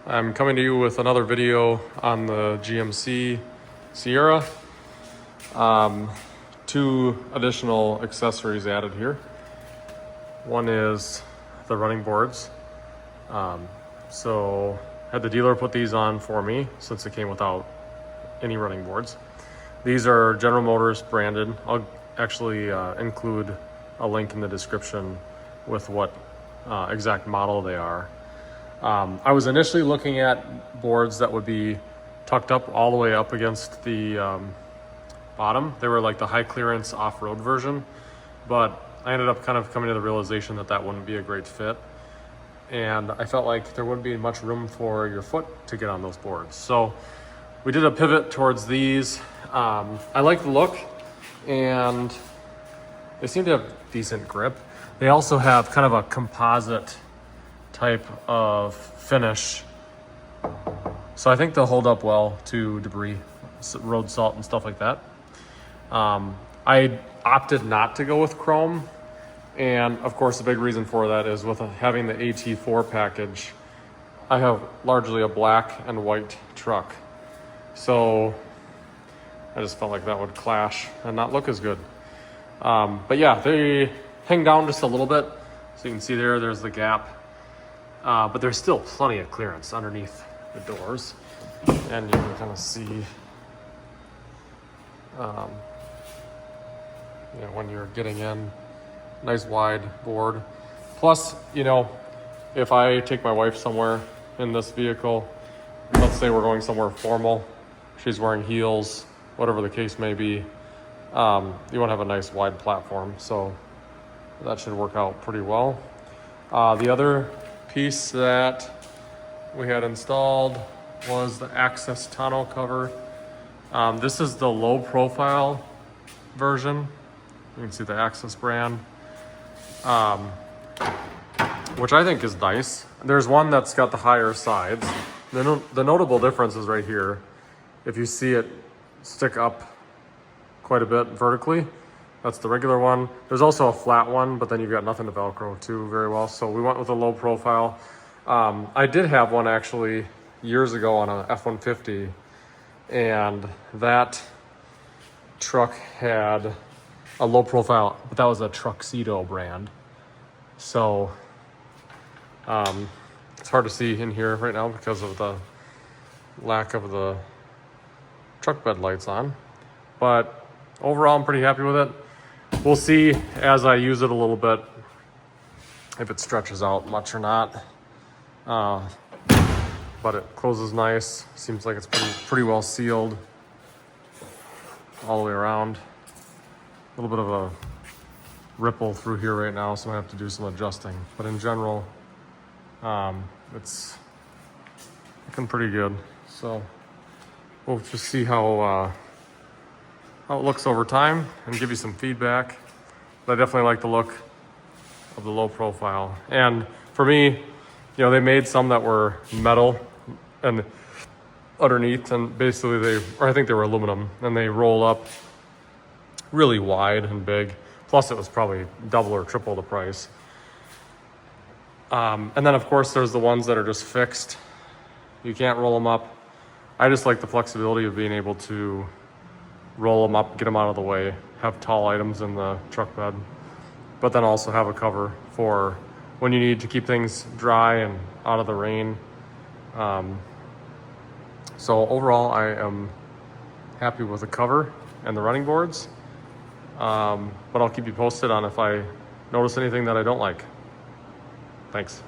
I'm coming to you with another video on the GMC Sierra. Two additional accessories added here. One is the running boards. So had the dealer put these on for me since it came without any running boards. These are General Motors branded. I'll actually include a link in the description with what exact model they are. I was initially looking at boards that would be tucked up all the way up against the bottom. They were like the high clearance off-road version, but I ended up kind of coming to the realization that that wouldn't be a great fit. And I felt like there wouldn't be much room for your foot to get on those boards. So we did a pivot towards these. I like the look and they seem to have decent grip. They also have kind of a composite type of finish. So I think they'll hold up well to debris, road salt and stuff like that. I opted not to go with chrome. And of course, the big reason for that is with having the AT4 package, I have largely a black and white truck. So I just felt like that would clash and not look as good. But yeah, they hang down just a little bit. So you can see there's the gap. But there's still plenty of clearance underneath the doors. And you can kind of see, when you're getting in, nice wide board. Plus, if I take my wife somewhere in this vehicle, let's say we're going somewhere formal, she's wearing heels, whatever the case may be, you want to have a nice wide platform. So that should work out pretty well. The other piece that we had installed was the Access tonneau cover. This is the low profile version. You can see the Access brand, which I think is nice. There's one that's got the higher sides. The notable difference is right here. If you see it stick up quite a bit vertically, that's the regular one. There's also a flat one, but then you've got nothing to Velcro to very well. So we went with a low profile. I did have one actually years ago on a F-150, and that truck had a low profile, but that was a Truxedo brand. So it's hard to see in here right now because of the lack of the truck bed lights on. But overall, I'm pretty happy with it. We'll see as I use it a little bit if it stretches out much or not. But it closes nice. Seems like it's pretty well sealed all the way around. A little bit of a ripple through here right now, so I have to do some adjusting. But in general, it's looking pretty good. So we'll just see how it looks over time and give you some feedback. But I definitely like the look of the low profile. And for me, they made some that were metal and underneath, and basically I think they were aluminum, and they roll up really wide and big. Plus it was probably double or triple the price. And then of course there's the ones that are just fixed. You can't roll them up. I just like the flexibility of being able to roll them up, get them out of the way, have tall items in the truck bed, but then also have a cover for when you need to keep things dry and out of the rain. So overall, I am happy with the cover and the running boards, but I'll keep you posted on if I notice anything that I don't like. Thanks.